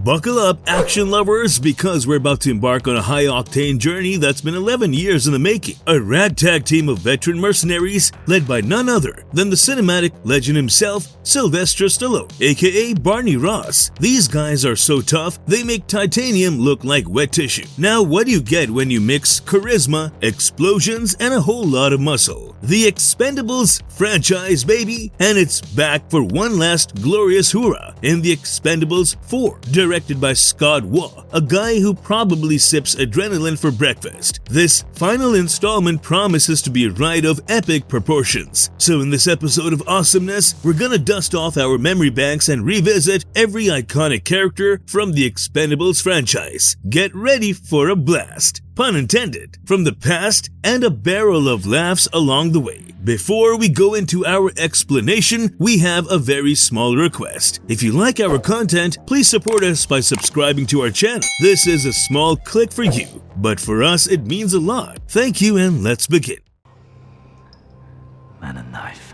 Buckle up, action lovers, because we're about to embark on a high-octane journey that's been 11 years in the making. A ragtag team of veteran mercenaries led by none other than the cinematic legend himself, Sylvester Stallone, aka Barney Ross. These guys are so tough, they make titanium look like wet tissue. Now, what do you get when you mix charisma, explosions, and a whole lot of muscle? The Expendables franchise, baby, and it's back for one last glorious hurrah in the Expendables 4, directed by Scott Waugh, a guy who probably sips adrenaline for breakfast. This final installment promises to be a ride of epic proportions. So in this episode of awesomeness, we're gonna dust off our memory banks and revisit every iconic character from the Expendables franchise. Get ready for a blast, pun intended, from the past and a barrel of laughs along the way. Before we go into our explanation, we have a very small request. If you like our content, please support us by subscribing to our channel. This is a small click for you, but for us it means a lot. Thank you, and let's begin. And a knife.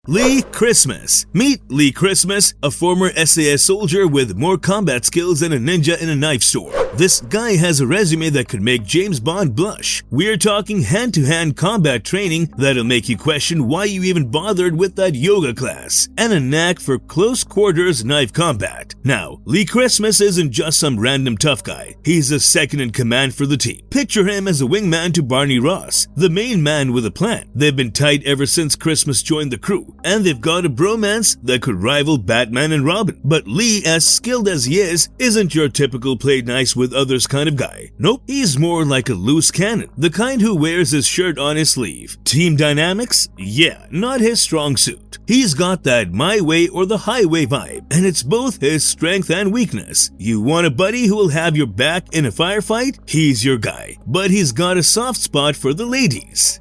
Lee Christmas. Meet Lee Christmas, a former SAS soldier with more combat skills than a ninja in a knife store. This guy has a resume that could make James Bond blush. We're talking hand-to-hand combat training that'll make you question why you even bothered with that yoga class, and a knack for close quarters knife combat. Now, Lee Christmas isn't just some random tough guy. He's a second in command for the team. Picture him as a wingman to Barney Ross, the main man with a plan. They've been tight ever since Christmas joined the crew, and they've got a bromance that could rival Batman and Robin. But Lee, as skilled as he is, isn't your typical play nice with others kind of guy. Nope, he's more like a loose cannon, the kind who wears his shirt on his sleeve. Team dynamics? Yeah, not his strong suit. He's got that my way or the highway vibe, and it's both his strength and weakness. You want a buddy who will have your back in a firefight? He's your guy. But he's got a soft spot for the ladies.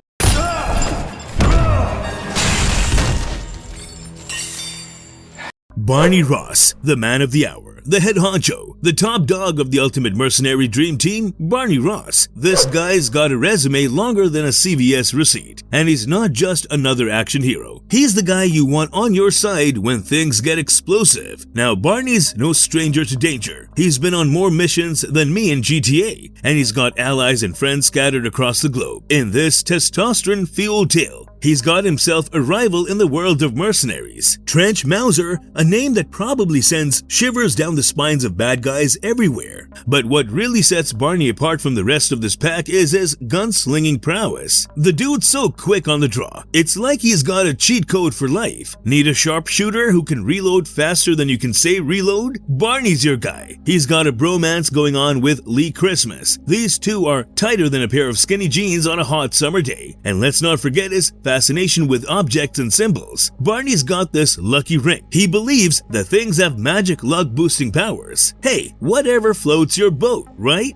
Barney Ross, the man of the hour, the head honcho, the top dog of the ultimate mercenary dream team, Barney Ross. This guy's got a resume longer than a CVS receipt, and he's not just another action hero. He's the guy you want on your side when things get explosive. Now, Barney's no stranger to danger. He's been on more missions than me in GTA, and he's got allies and friends scattered across the globe. In this testosterone-fueled tale, he's got himself a rival in the world of mercenaries. Trench Mauser, a name that probably sends shivers down the spines of bad guys everywhere. But what really sets Barney apart from the rest of this pack is his gunslinging prowess. The dude's so quick on the draw, it's like he's got a cheat code for life. Need a sharpshooter who can reload faster than you can say reload? Barney's your guy. He's got a bromance going on with Lee Christmas. These two are tighter than a pair of skinny jeans on a hot summer day. And let's not forget his fascination with objects and symbols. Barney's got this lucky ring. He believes that things have magic luck boosting powers. Hey, whatever floats your boat, right?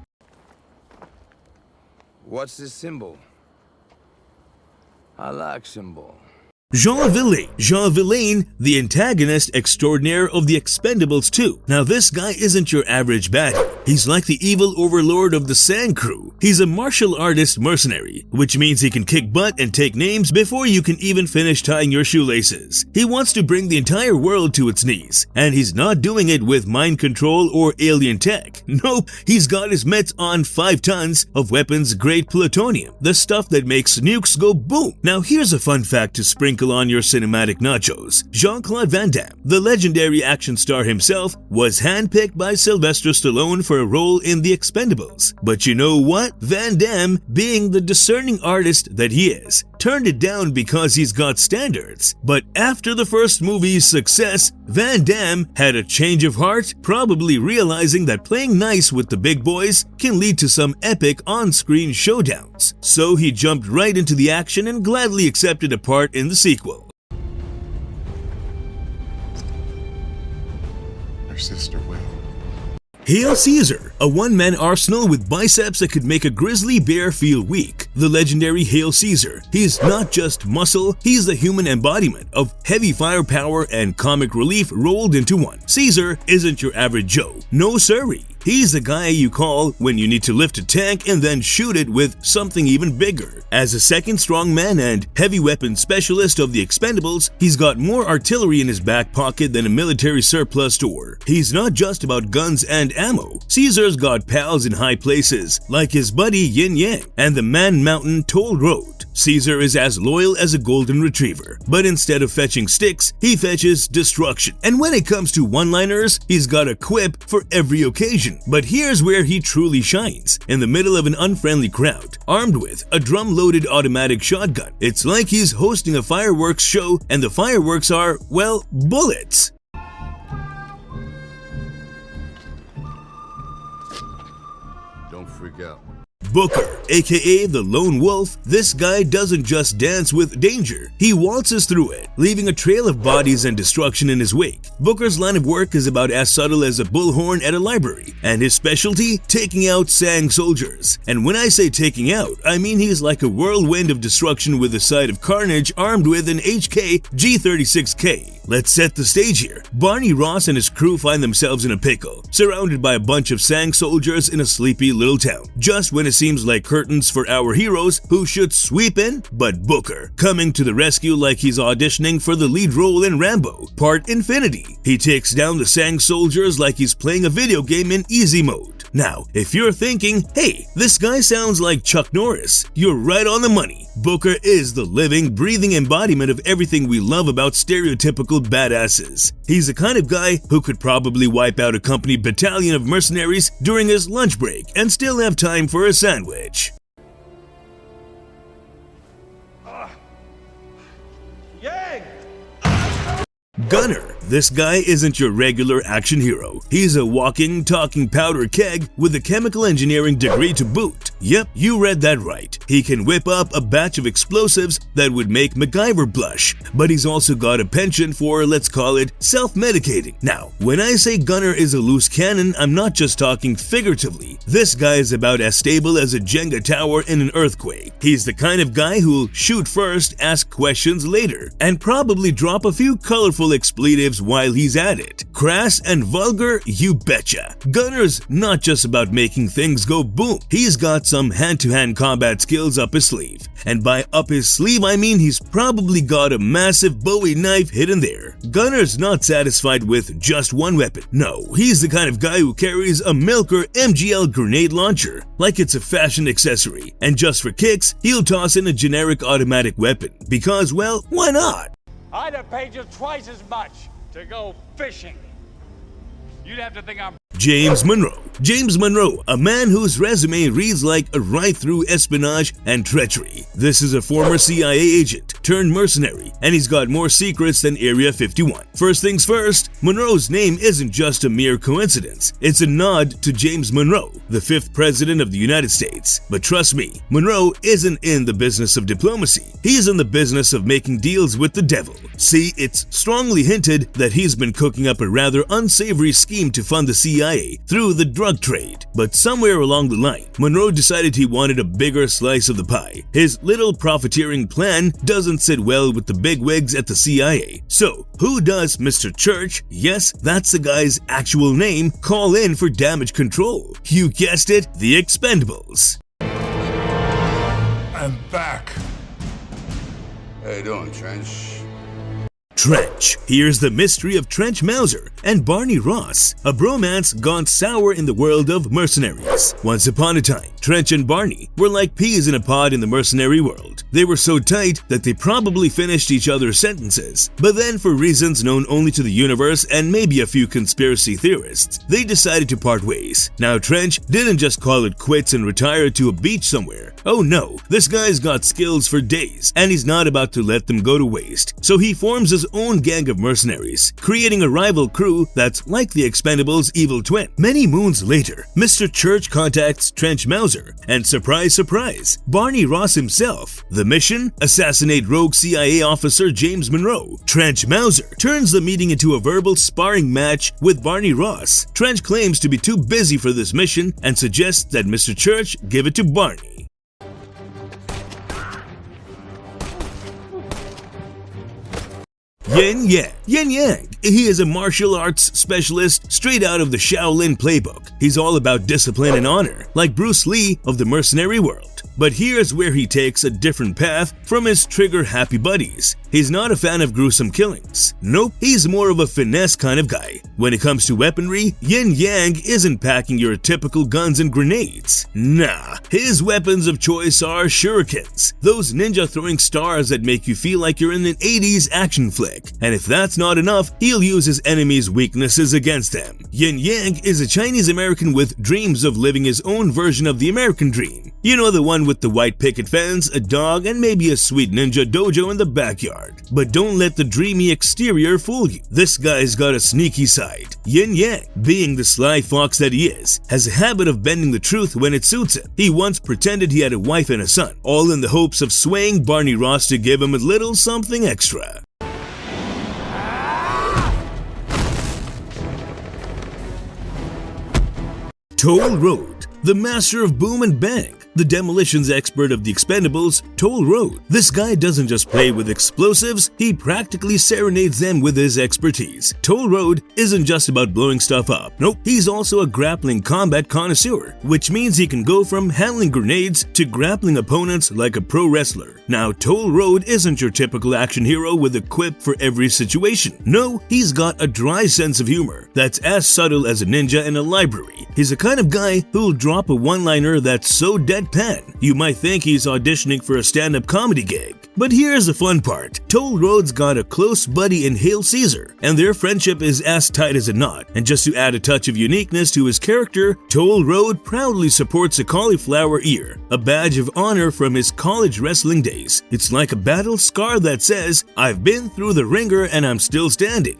What's this symbol? I like symbol. Jean Villain, the antagonist extraordinaire of the Expendables 2. Now, this guy isn't your average baddie. He's like the evil overlord of the Sand Crew. He's a martial artist mercenary, which means he can kick butt and take names before you can even finish tying your shoelaces. He wants to bring the entire world to its knees, and he's not doing it with mind control or alien tech. Nope, he's got his mitts on 5 tons of weapons-grade plutonium, the stuff that makes nukes go boom. Now, here's a fun fact to sprinkle on your cinematic nachos. JeanClaude Van Damme, the legendary action star himself, was handpicked by Sylvester Stallone for a role in the Expendables. But you know what? Van Damme, being the discerning artist that he is, turned it down because he's got standards. But after the first movie's success, Van Damme had a change of heart, probably realizing that playing nice with the big boys can lead to some epic on-screen showdowns. So he jumped right into the action and gladly accepted a part in the sequel. Your sister will. Hail Caesar, a one-man arsenal with biceps that could make a grizzly bear feel weak. The legendary Hail Caesar. He's not just muscle, he's the human embodiment of heavy firepower and comic relief rolled into one. Caesar isn't your average Joe. No siree. He's the guy you call when you need to lift a tank and then shoot it with something even bigger. As a second strongman and heavy weapons specialist of the Expendables, he's got more artillery in his back pocket than a military surplus store. He's not just about guns and ammo. Caesar's got pals in high places, like his buddy Yin Yang and the Man Mountain Toll Road. Caesar is as loyal as a golden retriever, but instead of fetching sticks, he fetches destruction. And when it comes to one-liners, he's got a quip for every occasion. But here's where he truly shines. In the middle of an unfriendly crowd, armed with a drum-loaded automatic shotgun, it's like he's hosting a fireworks show, and the fireworks are, well, bullets. Don't freak out. Booker, aka the Lone Wolf, this guy doesn't just dance with danger, he waltzes through it, leaving a trail of bodies and destruction in his wake. Booker's line of work is about as subtle as a bullhorn at a library, and his specialty, taking out Sang soldiers. And when I say taking out, I mean he's like a whirlwind of destruction with a side of carnage armed with an HK G36K. Let's set the stage here. Barney Ross and his crew find themselves in a pickle, surrounded by a bunch of Sang soldiers in a sleepy little town. Just when it seems like curtains for our heroes who should sweep in, but Booker, coming to the rescue like he's auditioning for the lead role in Rambeau, Part Infinity. He takes down the Sang soldiers like he's playing a video game in easy mode. Now, if you're thinking, hey, this guy sounds like Chuck Norris, you're right on the money. Booker is the living, breathing embodiment of everything we love about stereotypical badasses. He's the kind of guy who could probably wipe out a company battalion of mercenaries during his lunch break and still have time for a sandwich. Yang! Gunner. This guy isn't your regular action hero. He's a walking, talking powder keg with a chemical engineering degree to boot. Yep, you read that right. He can whip up a batch of explosives that would make MacGyver blush, but he's also got a penchant for, let's call it, self-medicating. Now, when I say Gunner is a loose cannon, I'm not just talking figuratively. This guy is about as stable as a Jenga tower in an earthquake. He's the kind of guy who'll shoot first, ask questions later, and probably drop a few colorful expletives while he's at it. Crass and vulgar, you betcha. Gunner's not just about making things go boom. He's got some hand-to-hand combat skills up his sleeve. And by up his sleeve, I mean he's probably got a massive Bowie knife hidden there. Gunner's not satisfied with just one weapon. No, he's the kind of guy who carries a Milker MGL grenade launcher like it's a fashion accessory. And just for kicks, he'll toss in a generic automatic weapon. Because, well, why not? I'd have paid you twice as much to go fishing. You'd have to think I'm James Monroe. James Monroe, a man whose resume reads like a right-through espionage and treachery. This is a former CIA agent turned mercenary, and he's got more secrets than Area 51. First things first, Monroe's name isn't just a mere coincidence. It's a nod to James Monroe, the 5th president of the United States. But trust me, Monroe isn't in the business of diplomacy. He's in the business of making deals with the devil. See, it's strongly hinted that he's been cooking up a rather unsavory scheme to fund the CIA through the drug trade. But somewhere along the line, Monroe decided he wanted a bigger slice of the pie. His little profiteering plan doesn't sit well with the bigwigs at the CIA. So, who does Mr. Church, yes, that's the guy's actual name, call in for damage control? You guessed it, the Expendables. I'm back. How you doing, Trench? Trench. Here's the mystery of Trench Mauser and Barney Ross, a bromance gone sour in the world of mercenaries. Once upon a time, Trench and Barney were like peas in a pod in the mercenary world. They were so tight that they probably finished each other's sentences. But then, for reasons known only to the universe and maybe a few conspiracy theorists, they decided to part ways. Now, Trench didn't just call it quits and retire to a beach somewhere. Oh no, this guy's got skills for days, and he's not about to let them go to waste. So he forms his own gang of mercenaries, creating a rival crew that's like the Expendables' evil twin. Many moons later, Mr. Church contacts Trench Mauser, and surprise, surprise, Barney Ross himself. The mission? Assassinate rogue CIA officer James Monroe. Trench Mauser turns the meeting into a verbal sparring match with Barney Ross. Trench claims to be too busy for this mission and suggests that Mr. Church give it to Barney. Yin Yang. Yin Yang. He is a martial arts specialist straight out of the Shaolin playbook. He's all about discipline and honor, like Bruce Lee of the mercenary world. But here's where he takes a different path from his trigger-happy buddies. He's not a fan of gruesome killings. Nope, he's more of a finesse kind of guy. When it comes to weaponry, Yin Yang isn't packing your typical guns and grenades. Nah, his weapons of choice are shurikens, those ninja-throwing stars that make you feel like you're in an 80s action flick. And if that's not enough, he'll use his enemies' weaknesses against them. Yin Yang is a Chinese-American with dreams of living his own version of the American dream. You know, the one with the white picket fence, a dog, and maybe a sweet ninja dojo in the backyard. But don't let the dreamy exterior fool you. This guy's got a sneaky side. Yin Yang, being the sly fox that he is, has a habit of bending the truth when it suits him. He once pretended he had a wife and a son, all in the hopes of swaying Barney Ross to give him a little something extra. Toll Road, the master of boom and bang. The demolitions expert of the Expendables, Toll Road. This guy doesn't just play with explosives, he practically serenades them with his expertise. Toll Road isn't just about blowing stuff up. Nope, he's also a grappling combat connoisseur, which means he can go from handling grenades to grappling opponents like a pro wrestler. Now, Toll Road isn't your typical action hero with a quip for every situation. No, he's got a dry sense of humor that's as subtle as a ninja in a library. He's the kind of guy who'll drop a one-liner that's so deadpan, you might think he's auditioning for a stand-up comedy gig. But here's the fun part. Toll Road's got a close buddy in Hail Caesar, and their friendship is as tight as a knot. And just to add a touch of uniqueness to his character, Toll Road proudly supports a cauliflower ear, a badge of honor from his college wrestling days. It's like a battle scar that says, "I've been through the ringer and I'm still standing."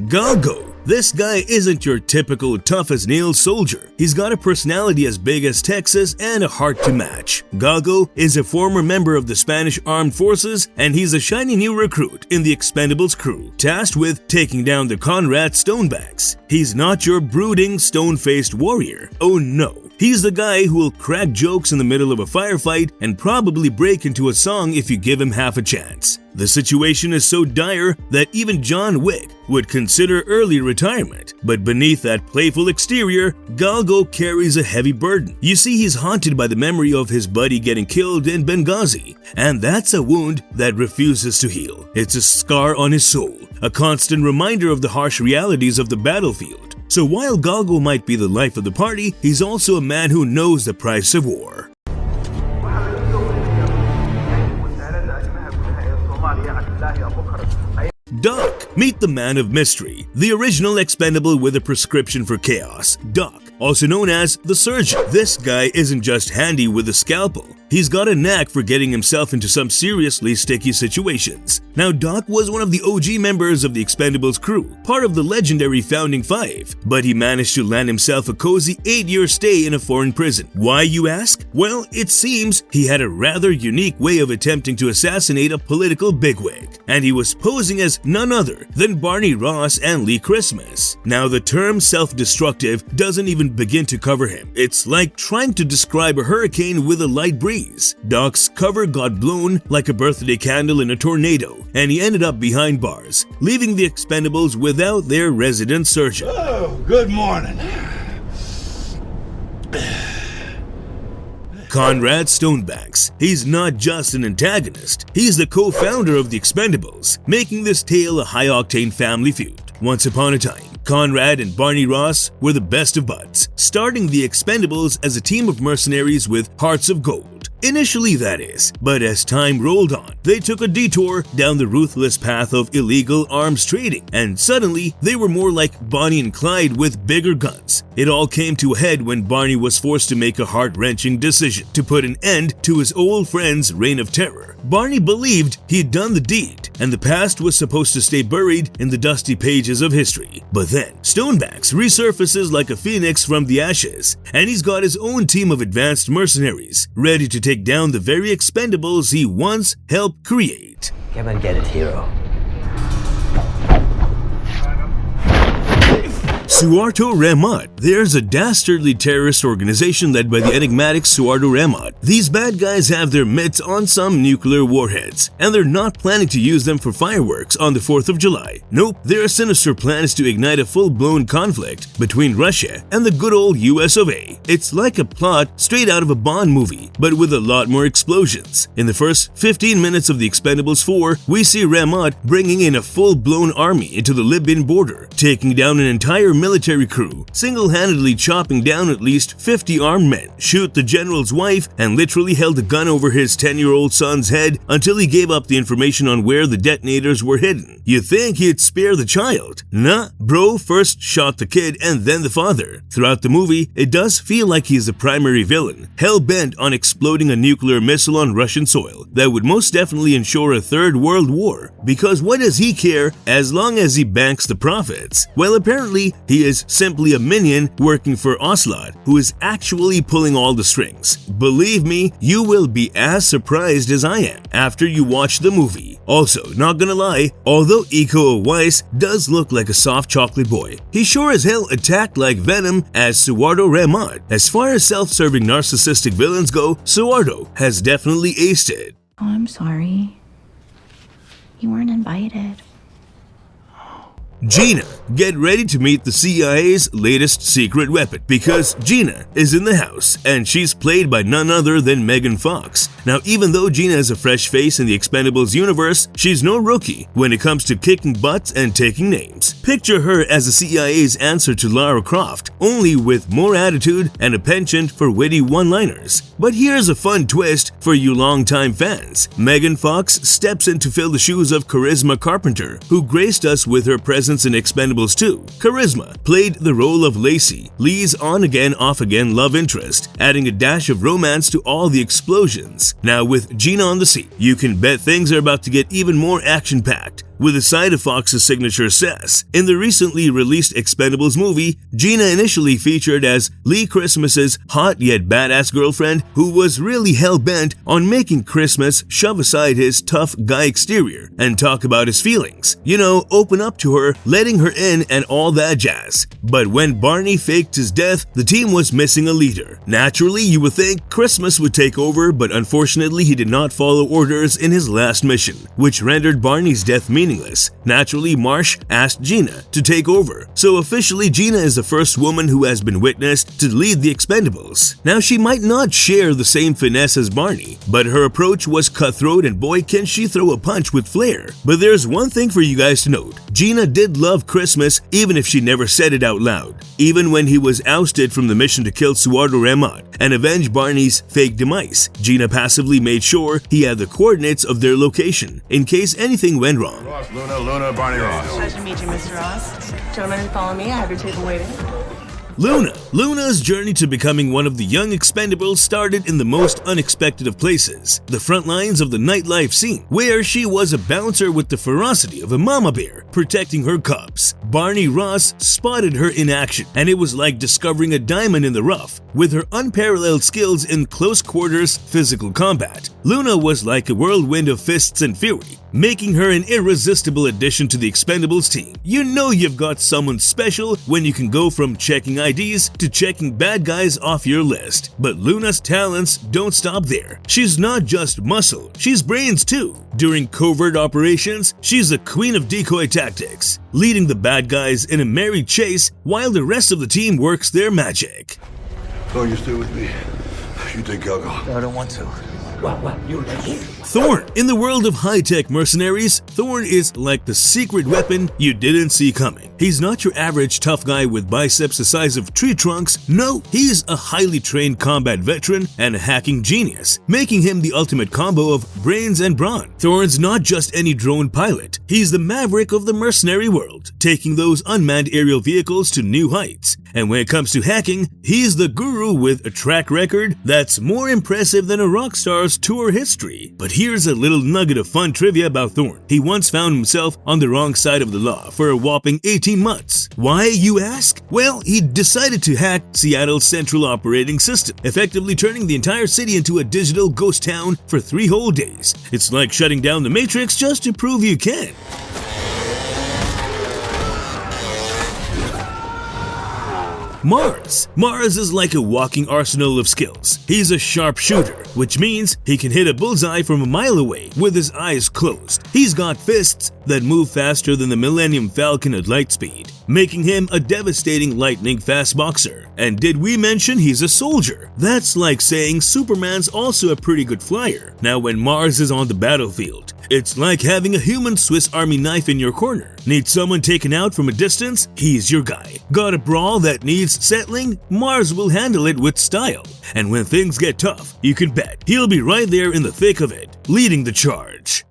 Gago. This guy isn't your typical tough-as-nails soldier. He's got a personality as big as Texas and a heart to match. Gago is a former member of the Spanish Armed Forces, and he's a shiny new recruit in the Expendables crew, tasked with taking down the Conrad Stonebanks. He's not your brooding, stone-faced warrior. Oh no. He's the guy who will crack jokes in the middle of a firefight and probably break into a song if you give him half a chance. The situation is so dire that even John Wick would consider early retirement. But beneath that playful exterior, Gago carries a heavy burden. You see, he's haunted by the memory of his buddy getting killed in Benghazi, and that's a wound that refuses to heal. It's a scar on his soul, a constant reminder of the harsh realities of the battlefield. So while Gago might be the life of the party, he's also a man who knows the price of war. Doc. Meet the man of mystery, the original expendable with a prescription for chaos, Doc, also known as the Surgeon. This guy isn't just handy with a scalpel. He's got a knack for getting himself into some seriously sticky situations. Now, Doc was one of the OG members of the Expendables crew, part of the legendary Founding Five, but he managed to land himself a cozy 8-year stay in a foreign prison. Why, you ask? Well, it seems he had a rather unique way of attempting to assassinate a political bigwig, and he was posing as none other than Barney Ross and Lee Christmas. Now, the term self-destructive doesn't even begin to cover him. It's like trying to describe a hurricane with a light breeze. Doc's cover got blown like a birthday candle in a tornado, and he ended up behind bars, leaving the Expendables without their resident surgeon. Oh, good morning. Conrad Stonebanks. He's not just an antagonist, he's the co-founder of the Expendables, making this tale a high-octane family feud. Once upon a time, Conrad and Barney Ross were the best of buds, starting the Expendables as a team of mercenaries with hearts of gold. Initially, that is, but as time rolled on, they took a detour down the ruthless path of illegal arms trading, and suddenly they were more like Bonnie and Clyde with bigger guns. It all came to a head when Barney was forced to make a heart-wrenching decision to put an end to his old friend's reign of terror. Barney believed he'd done the deed, and the past was supposed to stay buried in the dusty pages of history. But then, Stonebanks resurfaces like a phoenix from the ashes, and he's got his own team of advanced mercenaries, ready to take down the very Expendables he once helped create. Come and get it, hero. Suharto Rahmat. There's a dastardly terrorist organization led by the enigmatic Suharto Rahmat. These bad guys have their mitts on some nuclear warheads, and they're not planning to use them for fireworks on the 4th of July. Nope, their sinister plan is to ignite a full-blown conflict between Russia and the good old US of A. It's like a plot straight out of a Bond movie, but with a lot more explosions. In the first 15 minutes of the Expendables 4, we see Rahmat bringing in a full-blown army into the Libyan border, taking down an entire military crew, single-handedly chopping down at least 50 armed men, shoot the general's wife, and literally held a gun over his 10-year-old son's head until he gave up the information on where the detonators were hidden. You'd think he'd spare the child. Nah, bro first shot the kid and then the father. Throughout the movie, it does feel like he's the primary villain, hell-bent on exploding a nuclear missile on Russian soil that would most definitely ensure a third world war. Because what does he care as long as he banks the profits? Well, apparently, he is simply a minion working for Oslot, who is actually pulling all the strings. Believe me, you will be as surprised as I am after you watch the movie. Also, not gonna lie, although Iko Uwais does look like a soft chocolate boy, he sure as hell attacked like venom as Suharto Rahmat. As far as self-serving narcissistic villains go, Suharto has definitely aced it. Oh, I'm sorry. You weren't invited. Gina, get ready to meet the CIA's latest secret weapon, because Gina is in the house and she's played by none other than Megan Fox. Now, even though Gina is a fresh face in the Expendables universe, she's no rookie when it comes to kicking butts and taking names. Picture her as the CIA's answer to Lara Croft, only with more attitude and a penchant for witty one-liners. But here's a fun twist for you longtime fans. Megan Fox steps in to fill the shoes of Charisma Carpenter, who graced us with her presence in Expendables 2. Charisma played the role of Lacey, Lee's on-again, off-again love interest, adding a dash of romance to all the explosions. Now, with Gina on the scene, you can bet things are about to get even more action-packed, with a side of Fox's signature sass. In the recently released Expendables movie, Gina initially featured as Lee Christmas's hot yet badass girlfriend who was really hell-bent on making Christmas shove aside his tough guy exterior and talk about his feelings. You know, open up to her, letting her in and all that jazz. But when Barney faked his death, the team was missing a leader. Naturally, you would think Christmas would take over, but unfortunately he did not follow orders in his last mission, which rendered Barney's death meaningless. Naturally, Marsh asked Gina to take over, so officially Gina is the first woman who has been witnessed to lead the Expendables. Now, she might not share the same finesse as Barney, but her approach was cutthroat and boy can she throw a punch with flair. But there's one thing for you guys to note. Gina did love Christmas even if she never said it out loud. Even when he was ousted from the mission to kill Suharto Rahmat and avenge Barney's fake demise, Gina passively made sure he had the coordinates of their location in case anything went wrong. Luna, Barney Ross. Pleasure to meet you, Mr. Ross. Gentlemen, follow me. I have your table waiting. Luna's journey to becoming one of the young Expendables started in the most unexpected of places, the front lines of the nightlife scene, where she was a bouncer with the ferocity of a mama bear, protecting her cubs. Barney Ross spotted her in action, and it was like discovering a diamond in the rough. With her unparalleled skills in close quarters physical combat, Luna was like a whirlwind of fists and fury, making her an irresistible addition to the Expendables team. You know you've got someone special when you can go from checking IDs to checking bad guys off your list. But Luna's talents don't stop there. She's not just muscle, she's brains too. During covert operations, she's the queen of decoy tactics, leading the bad guys in a merry chase while the rest of the team works their magic. Thorne, you stay with me. You take Gago. I don't want to. What? You Thorne. In the world of high-tech mercenaries, Thorne is like the secret weapon you didn't see coming. He's not your average tough guy with biceps the size of tree trunks. No, he's a highly trained combat veteran and a hacking genius, making him the ultimate combo of brains and brawn. Thorne's not just any drone pilot. He's the maverick of the mercenary world, taking those unmanned aerial vehicles to new heights. And when it comes to hacking, he's the guru with a track record that's more impressive than a rock star's tour history. But here's a little nugget of fun trivia about Thorne. He once found himself on the wrong side of the law for a whopping 18 months. Why, you ask? Well, he decided to hack Seattle's central operating system, effectively turning the entire city into a digital ghost town for 3 whole days. It's like shutting down the Matrix just to prove you can. Mars is like a walking arsenal of skills. He's a sharpshooter, which means he can hit a bullseye from a mile away with his eyes closed. He's got fists that move faster than the Millennium Falcon at light speed, making him a devastating lightning-fast boxer. And did we mention he's a soldier? That's like saying Superman's also a pretty good flyer. Now when Mars is on the battlefield, it's like having a human Swiss Army knife in your corner. Need someone taken out from a distance? He's your guy. Got a brawl that needs settling? Mars will handle it with style. And when things get tough, you can bet he'll be right there in the thick of it, leading the charge.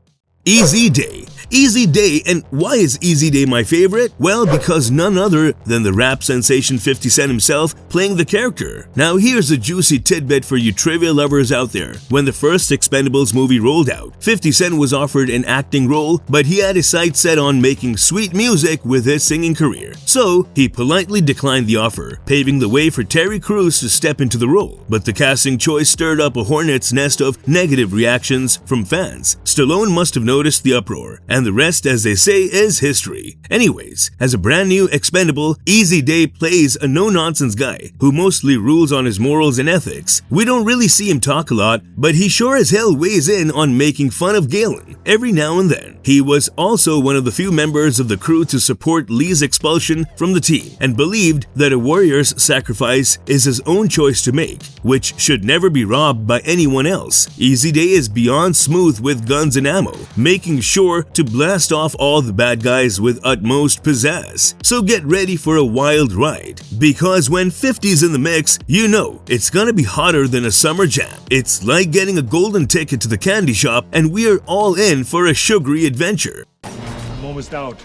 Easy Day. Easy Day, and why is Easy Day my favorite? Well, because none other than the rap sensation 50 Cent himself playing the character. Now here's a juicy tidbit for you trivia lovers out there. When the first Expendables movie rolled out, 50 Cent was offered an acting role, but he had his sights set on making sweet music with his singing career. So he politely declined the offer, paving the way for Terry Crews to step into the role. But the casting choice stirred up a hornet's nest of negative reactions from fans. Stallone must have noticed the uproar, and the rest, as they say, is history. Anyways, as a brand new expendable, Easy Day plays a no-nonsense guy who mostly rules on his morals and ethics. We don't really see him talk a lot, but he sure as hell weighs in on making fun of Galen every now and then. He was also one of the few members of the crew to support Lee's expulsion from the team and believed that a warrior's sacrifice is his own choice to make, which should never be robbed by anyone else. Easy Day is beyond smooth with guns and ammo, making sure to blast off all the bad guys with utmost pizzazz. So get ready for a wild ride, because when 50's in the mix, you know it's gonna be hotter than a summer jam. It's like getting a golden ticket to the candy shop, and we're all in for a sugary adventure. I'm almost out.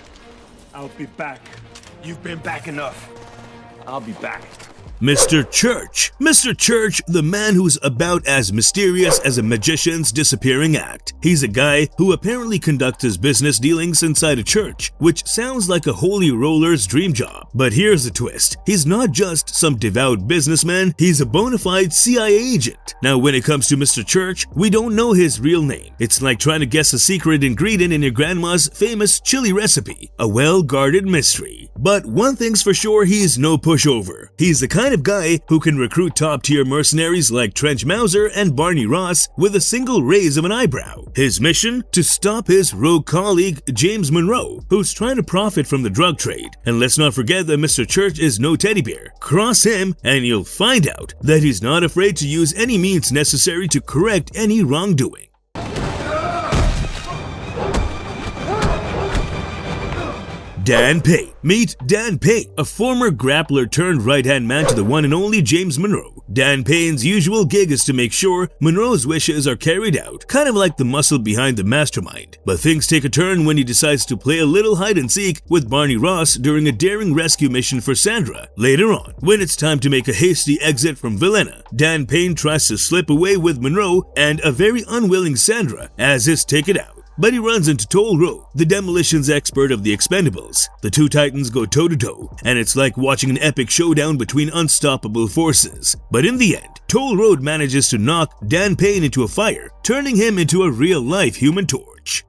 I'll be back. You've been back enough. I'll be back. Mr. Church. Mr. Church, the man who's about as mysterious as a magician's disappearing act. He's a guy who apparently conducts his business dealings inside a church, which sounds like a holy roller's dream job. But here's the twist. He's not just some devout businessman, he's a bona fide CIA agent. Now when it comes to Mr. Church, we don't know his real name. It's like trying to guess a secret ingredient in your grandma's famous chili recipe. A well-guarded mystery. But one thing's for sure, he's no pushover. He's the kind of guy who can recruit top-tier mercenaries like Trench Mauser and Barney Ross with a single raise of an eyebrow. His mission? To stop his rogue colleague James Monroe, who's trying to profit from the drug trade. And let's not forget that Mr. Church is no teddy bear. Cross him and you'll find out that he's not afraid to use any means necessary to correct any wrongdoing. Dan Payne. Meet Dan Payne, a former grappler turned right-hand man to the one and only James Monroe. Dan Payne's usual gig is to make sure Monroe's wishes are carried out, kind of like the muscle behind the mastermind. But things take a turn when he decides to play a little hide-and-seek with Barney Ross during a daring rescue mission for Sandra. Later on, when it's time to make a hasty exit from Vilena, Dan Payne tries to slip away with Monroe and a very unwilling Sandra as his ticket out. But he runs into Toll Road, the demolitions expert of the Expendables. The two titans go toe-to-toe, and it's like watching an epic showdown between unstoppable forces. But in the end, Toll Road manages to knock Dan Payne into a fire, turning him into a real-life Human Torch.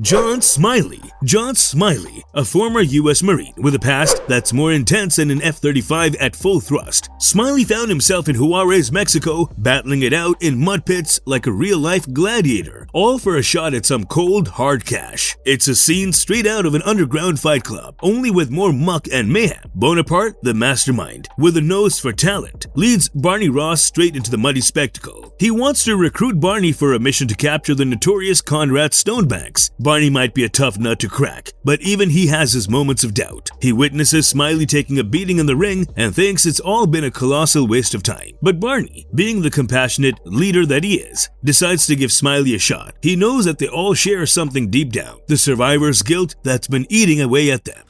John Smiley. John Smiley, a former US Marine with a past that's more intense than an F-35 at full thrust. Smiley found himself in Juarez, Mexico, battling it out in mud pits like a real-life gladiator, all for a shot at some cold, hard cash. It's a scene straight out of an underground fight club, only with more muck and mayhem. Bonaparte, the mastermind, with a nose for talent, leads Barney Ross straight into the muddy spectacle. He wants to recruit Barney for a mission to capture the notorious Conrad Stonebanks. Barney might be a tough nut to crack, but even he has his moments of doubt. He witnesses Smiley taking a beating in the ring and thinks it's all been a colossal waste of time. But Barney, being the compassionate leader that he is, decides to give Smiley a shot. He knows that they all share something deep down, the survivor's guilt that's been eating away at them.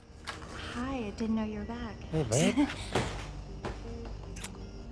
Hi, I didn't know you were back. Hey, babe.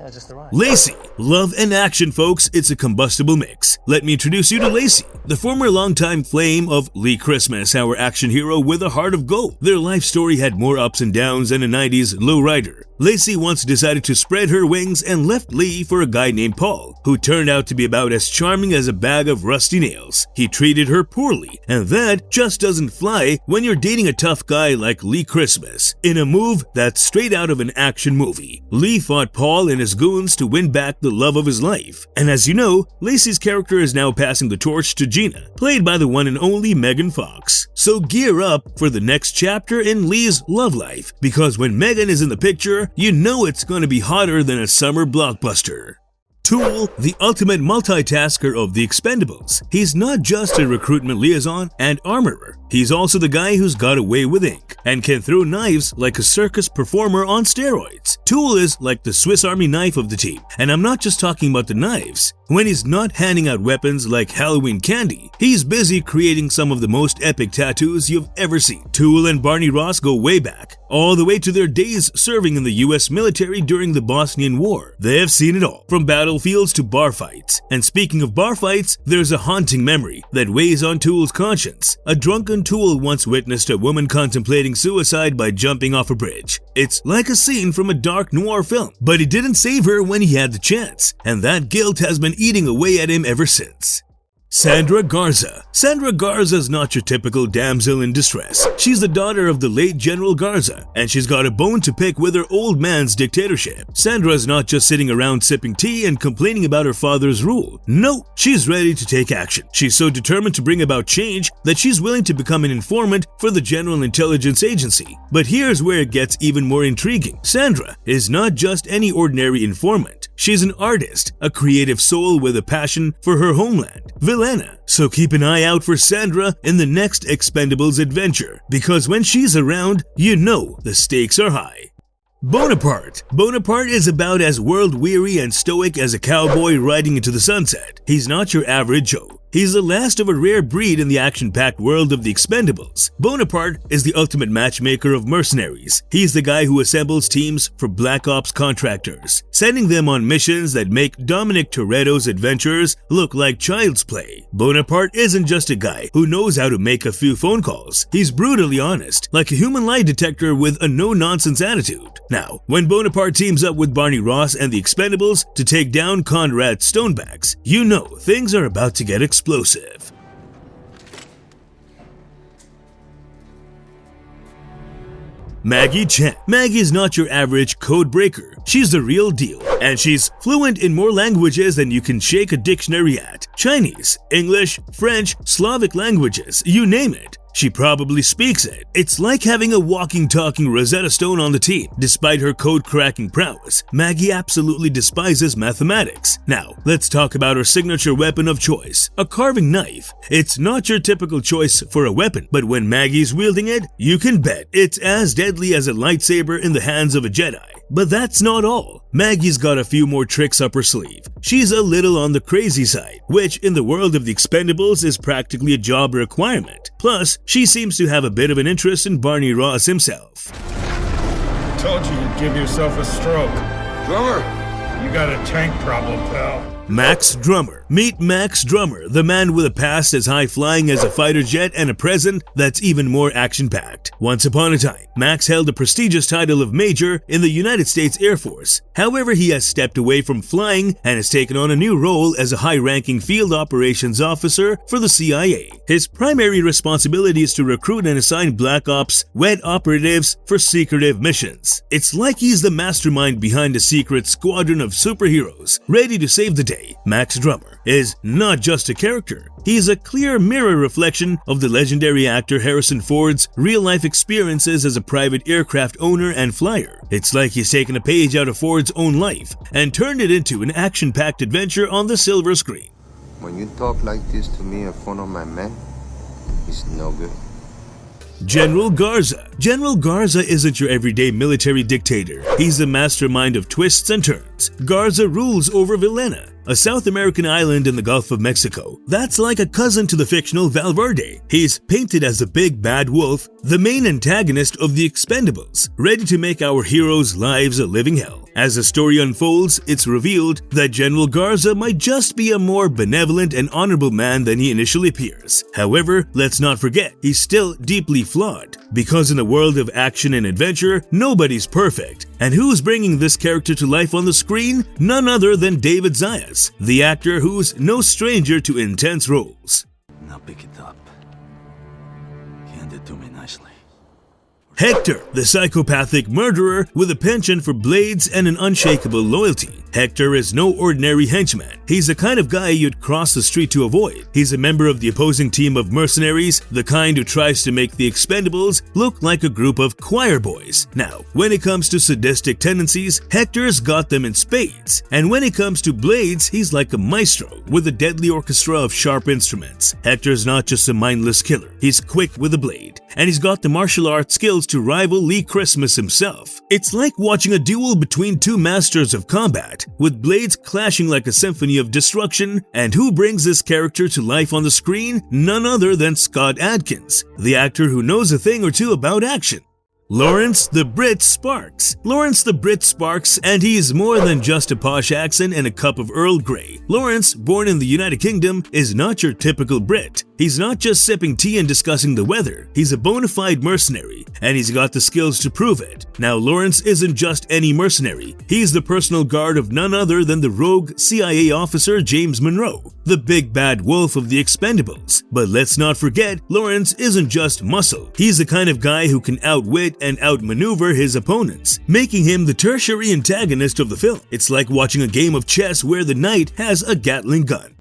just arrived. Lacey. Love and action, folks. It's a combustible mix. Let me introduce you to Lacey, the former longtime flame of Lee Christmas, our action hero with a heart of gold. Their life story had more ups and downs than a 90s lowrider. Lacey once decided to spread her wings and left Lee for a guy named Paul, who turned out to be about as charming as a bag of rusty nails. He treated her poorly, and that just doesn't fly when you're dating a tough guy like Lee Christmas. In a move that's straight out of an action movie, Lee fought Paul and his goons to win back the love of his life. And as you know, Lacey's character is now passing the torch to Gina, played by the one and only Megan Fox. So gear up for the next chapter in Lee's love life, because when Megan is in the picture, you know it's going to be hotter than a summer blockbuster. Tool, the ultimate multitasker of the Expendables. He's not just a recruitment liaison and armorer. He's also the guy who's got away with ink and can throw knives like a circus performer on steroids. Tool is like the Swiss Army knife of the team, and I'm not just talking about the knives. When he's not handing out weapons like Halloween candy, he's busy creating some of the most epic tattoos you've ever seen. Tool and Barney Ross go way back, all the way to their days serving in the US military during the Bosnian War. They have seen it all, from battlefields to bar fights. And speaking of bar fights, there's a haunting memory that weighs on Tool's conscience. A drunken Tool once witnessed a woman contemplating suicide by jumping off a bridge. It's like a scene from a dark noir film, but he didn't save her when he had the chance, and that guilt has been eating away at him ever since. Sandra Garza. Sandra Garza is not your typical damsel in distress. She's the daughter of the late General Garza, and she's got a bone to pick with her old man's dictatorship. Sandra's not just sitting around sipping tea and complaining about her father's rule. No, she's ready to take action. She's so determined to bring about change that she's willing to become an informant for the General Intelligence Agency. But here's where it gets even more intriguing. Sandra is not just any ordinary informant. She's an artist, a creative soul with a passion for her homeland, Villena. So keep an eye out for Sandra in the next Expendables adventure, because when she's around, you know the stakes are high. Bonaparte. Bonaparte is about as world-weary and stoic as a cowboy riding into the sunset. He's not your average Joe. He's the last of a rare breed in the action-packed world of the Expendables. Bonaparte is the ultimate matchmaker of mercenaries. He's the guy who assembles teams for Black Ops contractors, sending them on missions that make Dominic Toretto's adventures look like child's play. Bonaparte isn't just a guy who knows how to make a few phone calls. He's brutally honest, like a human lie detector with a no-nonsense attitude. Now, when Bonaparte teams up with Barney Ross and the Expendables to take down Conrad Stonebags, you know things are about to get explosive. Maggie Chan. Maggie's not your average code breaker. She's the real deal, and she's fluent in more languages than you can shake a dictionary at. Chinese, English, French, Slavic languages, you name it. She probably speaks it. It's like having a walking, talking Rosetta Stone on the team. Despite her code-cracking prowess, Maggie absolutely despises mathematics. Now, let's talk about her signature weapon of choice, a carving knife. It's not your typical choice for a weapon, but when Maggie's wielding it, you can bet it's as deadly as a lightsaber in the hands of a Jedi. But that's not all. Maggie's got a few more tricks up her sleeve. She's a little on the crazy side, which in the world of the Expendables is practically a job requirement. Plus, she seems to have a bit of an interest in Barney Ross himself. I told you you'd give yourself a stroke. Drummer! You got a tank problem, pal. Max Drummer. Meet Max Drummer, the man with a past as high-flying as a fighter jet and a present that's even more action-packed. Once upon a time, Max held the prestigious title of Major in the United States Air Force. However, he has stepped away from flying and has taken on a new role as a high-ranking field operations officer for the CIA. His primary responsibility is to recruit and assign Black Ops wet operatives for secretive missions. It's like he's the mastermind behind a secret squadron of superheroes ready to save the day. Max Drummer is not just a character. He's a clear mirror reflection of the legendary actor Harrison Ford's real-life experiences as a private aircraft owner and flyer. It's like he's taken a page out of Ford's own life and turned it into an action-packed adventure on the silver screen. When you talk like this to me in front of my men, it's no good. General Garza. General Garza isn't your everyday military dictator. He's the mastermind of twists and turns. Expendables, Garza rules over Villena, a South American island in the Gulf of Mexico that's like a cousin to the fictional Valverde. He's painted as the big bad wolf, the main antagonist of the Expendables, ready to make our heroes' lives a living hell. As the story unfolds, it's revealed that General Garza might just be a more benevolent and honorable man than he initially appears. However, let's not forget, he's still deeply flawed. Because in the world of action and adventure, nobody's perfect. And who's bringing this character to life on the screen? None other than David Zayas, the actor who's no stranger to intense roles. Now pick it up. Hand it to me nicely. Hector, the psychopathic murderer with a penchant for blades and an unshakable loyalty. Hector is no ordinary henchman. He's the kind of guy you'd cross the street to avoid. He's a member of the opposing team of mercenaries, the kind who tries to make the Expendables look like a group of choir boys. Now, when it comes to sadistic tendencies, Hector's got them in spades. And when it comes to blades, he's like a maestro with a deadly orchestra of sharp instruments. Hector's not just a mindless killer. He's quick with a blade. And he's got the martial arts skills to rival Lee Christmas himself. It's like watching a duel between two masters of combat, with blades clashing like a symphony of destruction. And who brings this character to life on the screen? None other than Scott Adkins, the actor who knows a thing or two about action. Lawrence the Brit Sparks. Lawrence the Brit Sparks, and he's more than just a posh accent and a cup of Earl Grey. Lawrence, born in the United Kingdom, is not your typical Brit. He's not just sipping tea and discussing the weather. He's a bona fide mercenary, and he's got the skills to prove it. Now, Lawrence isn't just any mercenary. He's the personal guard of none other than the rogue CIA officer James Monroe, the big bad wolf of the Expendables. But let's not forget, Lawrence isn't just muscle. He's the kind of guy who can outwit and outmaneuver his opponents, making him the tertiary antagonist of the film. It's like watching a game of chess where the knight has a Gatling gun.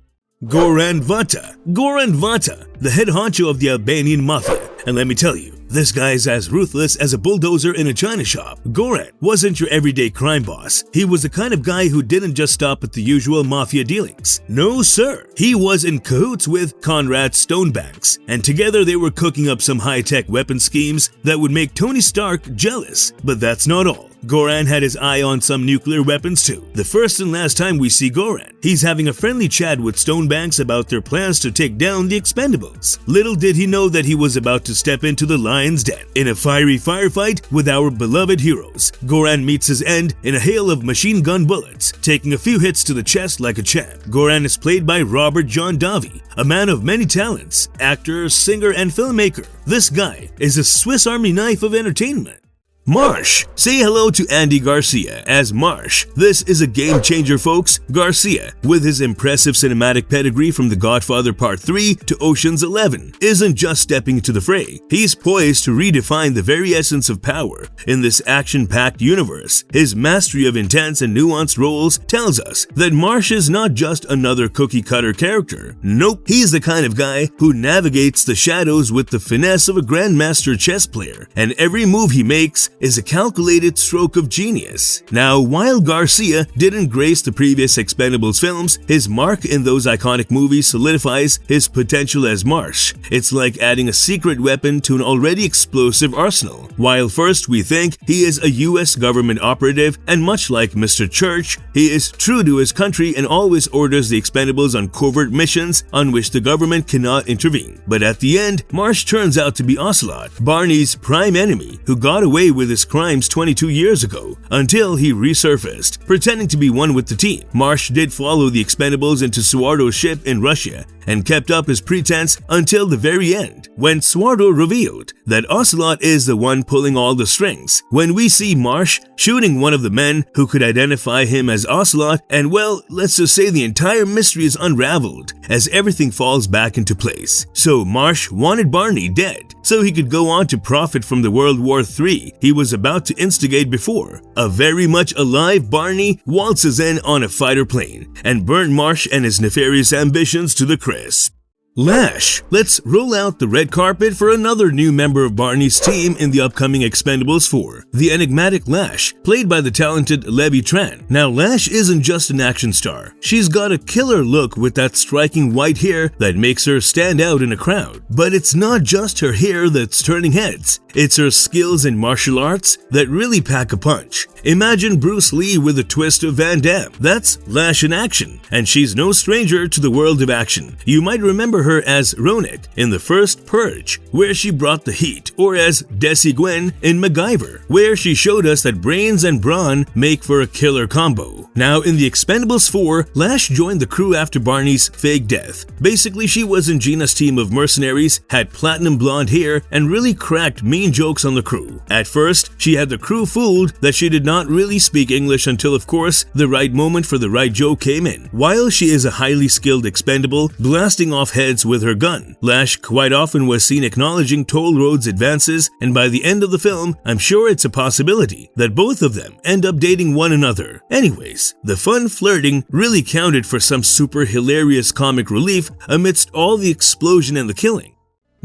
Goran Vata. Goran Vata, the head honcho of the Albanian mafia. And let me tell you, this guy's as ruthless as a bulldozer in a china shop. Goret wasn't your everyday crime boss. He was the kind of guy who didn't just stop at the usual mafia dealings. No sir, he was in cahoots with Conrad Stonebanks, and together they were cooking up some high-tech weapon schemes that would make Tony Stark jealous. But that's not all. Goran had his eye on some nuclear weapons too. The first and last time we see Goran, he's having a friendly chat with Stonebanks about their plans to take down the Expendables. Little did he know that he was about to step into the lion's den. In a fiery firefight with our beloved heroes, Goran meets his end in a hail of machine gun bullets, taking a few hits to the chest like a champ. Goran is played by Robert John Davi, a man of many talents, actor, singer, and filmmaker. This guy is a Swiss Army knife of entertainment. Marsh. Say hello to Andy Garcia as Marsh. This is a game changer, folks. Garcia, with his impressive cinematic pedigree from The Godfather Part 3 to Ocean's 11, isn't just stepping into the fray. He's poised to redefine the very essence of power in this action-packed universe. His mastery of intense and nuanced roles tells us that Marsh is not just another cookie-cutter character. Nope, he's the kind of guy who navigates the shadows with the finesse of a grandmaster chess player, and every move he makes is a calculated stroke of genius. Now, while Garcia didn't grace the previous Expendables films, his mark in those iconic movies solidifies his potential as Marsh. It's like adding a secret weapon to an already explosive arsenal. While first we think he is a US government operative, and much like Mr. Church, he is true to his country and always orders the Expendables on covert missions on which the government cannot intervene. But at the end, Marsh turns out to be Ocelot, Barney's prime enemy, who got away with his crimes 22 years ago, until he resurfaced, pretending to be one with the team. Marsh did follow the Expendables into Suardo's ship in Russia and kept up his pretense until the very end, when Suardo revealed that Ocelot is the one pulling all the strings. When we see Marsh shooting one of the men who could identify him as Ocelot, and well, let's just say the entire mystery is unraveled as everything falls back into place. So Marsh wanted Barney dead, so he could go on to profit from the World War III he was about to instigate before. A very much alive Barney waltzes in on a fighter plane and burned Marsh and his nefarious ambitions to the crisp. Lash. Let's roll out the red carpet for another new member of Barney's team in the upcoming Expendables 4, the enigmatic Lash, played by the talented Maggie Chan. Now, Lash isn't just an action star. She's got a killer look with that striking white hair that makes her stand out in a crowd. But it's not just her hair that's turning heads. It's her skills in martial arts that really pack a punch. Imagine Bruce Lee with a twist of Van Damme. That's Lash in action, and she's no stranger to the world of action. You might remember her as Ronak in the first Purge, where she brought the heat, or as Desi Gwen in MacGyver, where she showed us that brains and brawn make for a killer combo. Now, in the Expendables 4, Lash joined the crew after Barney's fake death. Basically, she was in Gina's team of mercenaries, had platinum blonde hair, and really cracked mean jokes on the crew. At first, she had the crew fooled that she did not really speak English until, of course, the right moment for the right joke came in. While she is a highly skilled expendable, blasting off heads with her gun, Lash quite often was seen acknowledging toll roads advances, and by the end of the film, I'm sure it's a possibility that both of them end up dating one another. Anyways, the fun flirting really counted for some super hilarious comic relief amidst all the explosion and the killing.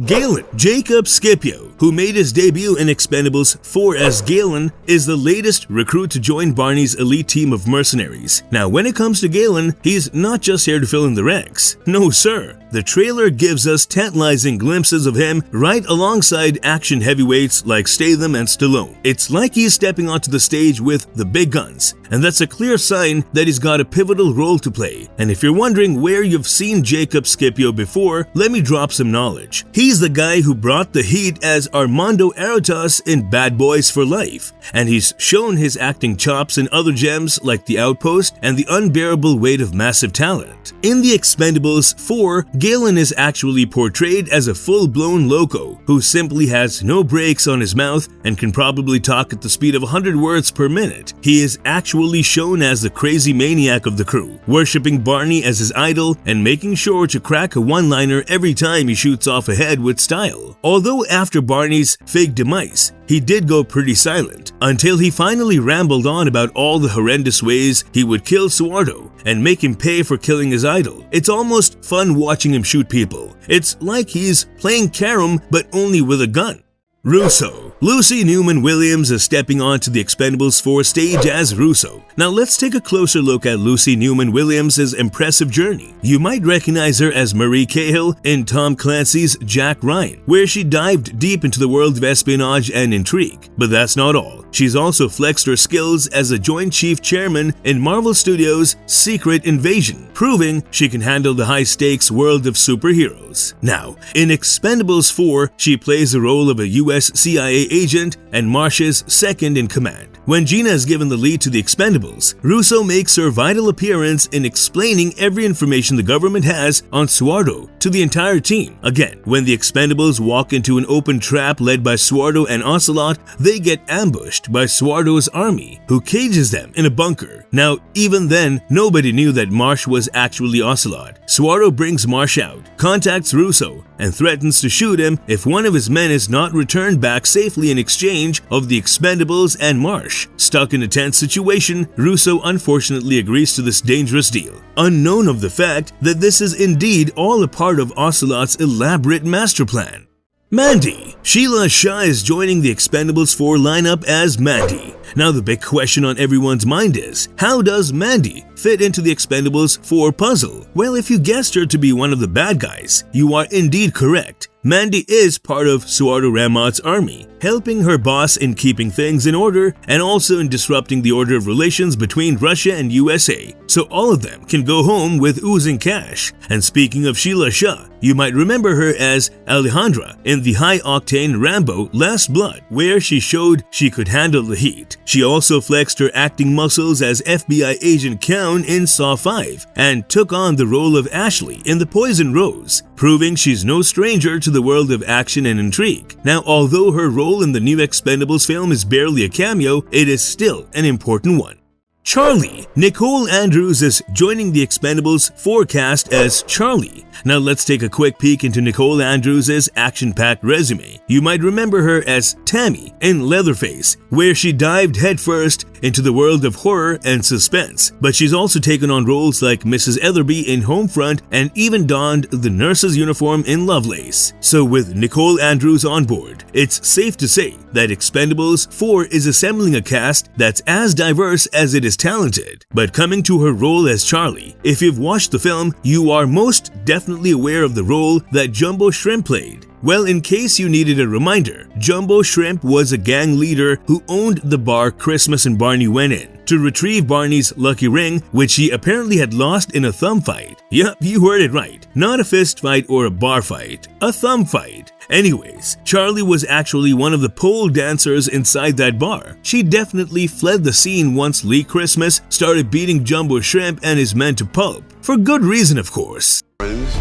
Galen, Jacob Scipio, who made his debut in Expendables 4 as Galen, is the latest recruit to join Barney's elite team of mercenaries. Now, when it comes to Galen, he's not just here to fill in the ranks. No, sir. The trailer gives us tantalizing glimpses of him right alongside action heavyweights like Statham and Stallone. It's like he's stepping onto the stage with the big guns, and that's a clear sign that he's got a pivotal role to play. And if you're wondering where you've seen Jacob Scipio before, let me drop some knowledge. He's the guy who brought the heat as Armando Arotas in Bad Boys for Life, and he's shown his acting chops in other gems like The Outpost and The Unbearable Weight of Massive Talent. In The Expendables 4, Galen is actually portrayed as a full-blown loco who simply has no brakes on his mouth and can probably talk at the speed of 100 words per minute. He is actually shown as the crazy maniac of the crew, worshipping Barney as his idol and making sure to crack a one-liner every time he shoots off a head with style. Although after Barney's fake demise, he did go pretty silent until he finally rambled on about all the horrendous ways he would kill Suardo and make him pay for killing his idol. It's almost fun watching him shoot people. It's like he's playing carom but only with a gun. Russo. Lucy Newman-Williams is stepping onto the Expendables 4 stage as Russo. Now let's take a closer look at Lucy Newman-Williams' impressive journey. You might recognize her as Marie Cahill in Tom Clancy's Jack Ryan, where she dived deep into the world of espionage and intrigue. But that's not all. She's also flexed her skills as a Joint Chief Chairman in Marvel Studios' Secret Invasion, proving she can handle the high-stakes world of superheroes. Now, in Expendables 4, she plays the role of a US CIA agent and Marsh's second-in-command. When Gina is given the lead to the Expendables, Russo makes her vital appearance in explaining every information the government has on Suardo to the entire team. Again, when the Expendables walk into an open trap led by Suardo and Ocelot, they get ambushed by Suardo's army, who cages them in a bunker. Now, even then, nobody knew that Marsh was actually Ocelot. Suardo brings Marsh out, contacts Russo, and threatens to shoot him if one of his men is not returned back safely in exchange of the Expendables and Marsh. Stuck in a tense situation, Russo unfortunately agrees to this dangerous deal, unknown of the fact that this is indeed all a part of Ocelot's elaborate master plan. Mandy. Sheila Shah is joining the Expendables 4 lineup as Mandy. Now the big question on everyone's mind is, how does Mandy fit into the Expendables 4 puzzle? Well, if you guessed her to be one of the bad guys, you are indeed correct. Mandy is part of Suardo Ramot's army, helping her boss in keeping things in order and also in disrupting the order of relations between Russia and USA, so all of them can go home with oozing cash. And speaking of Sheila Shah, you might remember her as Alejandra in the high-octane Rambeau Last Blood, where she showed she could handle the heat. She also flexed her acting muscles as FBI agent Count in Saw 5 and took on the role of Ashley in The Poison Rose, proving she's no stranger to the world of action and intrigue. Now, although her role in the new Expendables film is barely a cameo, it is still an important one. Charlie. Nicole Andrews is joining the Expendables 4 cast as Charlie. Now let's take a quick peek into Nicole Andrews' action-packed resume. You might remember her as Tammy in Leatherface, where she dived headfirst into the world of horror and suspense. But she's also taken on roles like Mrs. Etherby in Homefront and even donned the nurse's uniform in Lovelace. So with Nicole Andrews on board, it's safe to say that Expendables 4 is assembling a cast that's as diverse as it is talented. But coming to her role as Charlie, if you've watched the film, you are most definitely aware of the role that Jumbo Shrimp played. Well, in case you needed a reminder, Jumbo Shrimp was a gang leader who owned the bar Christmas and Barney went in to retrieve Barney's lucky ring, which he apparently had lost in a thumb fight. Yup, you heard it right. Not a fist fight or a bar fight, a thumb fight. Anyways, Charlie was actually one of the pole dancers inside that bar. She definitely fled the scene once Lee Christmas started beating Jumbo Shrimp and his men to pulp. For good reason, of course. Friends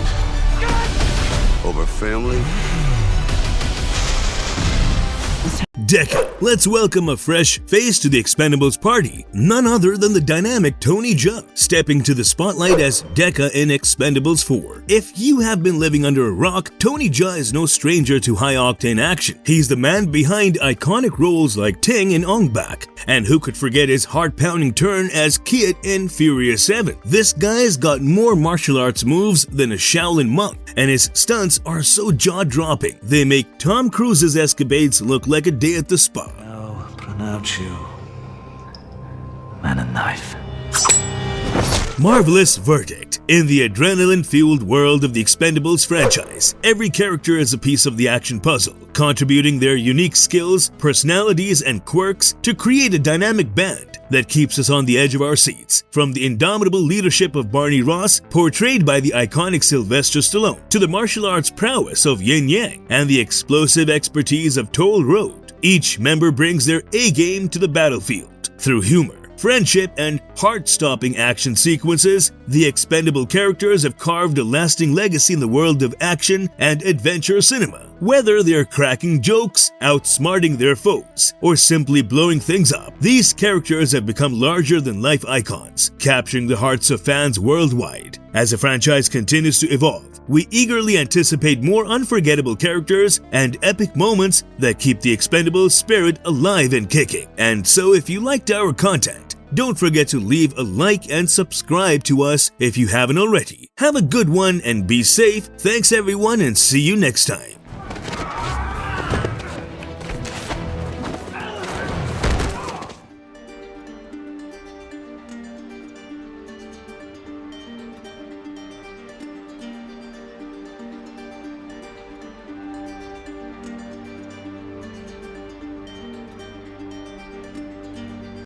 over family. Decca. Let's welcome a fresh face to the Expendables party, none other than the dynamic Tony Jaa, stepping to the spotlight as Decca in Expendables 4. If you have been living under a rock, Tony Jaa is no stranger to high-octane action. He's the man behind iconic roles like Ting in Ong Bak, and who could forget his heart-pounding turn as Kit in Furious 7. This guy's got more martial arts moves than a Shaolin monk, and his stunts are so jaw-dropping, they make Tom Cruise's escapades look like a day at the spa. Now pronounce you man and knife. Marvelous verdict. In the adrenaline-fueled world of the Expendables franchise, every character is a piece of the action puzzle, contributing their unique skills, personalities, and quirks to create a dynamic band that keeps us on the edge of our seats. From the indomitable leadership of Barney Ross, portrayed by the iconic Sylvester Stallone, to the martial arts prowess of Yin Yang and the explosive expertise of Toll Road, each member brings their A-game to the battlefield. Through humor, friendship, and heart-stopping action sequences, the expendable characters have carved a lasting legacy in the world of action and adventure cinema. Whether they're cracking jokes, outsmarting their foes, or simply blowing things up, these characters have become larger-than-life icons, capturing the hearts of fans worldwide. As the franchise continues to evolve, we eagerly anticipate more unforgettable characters and epic moments that keep the Expendables spirit alive and kicking. And so if you liked our content, don't forget to leave a like and subscribe to us if you haven't already. Have a good one and be safe. Thanks everyone, and see you next time.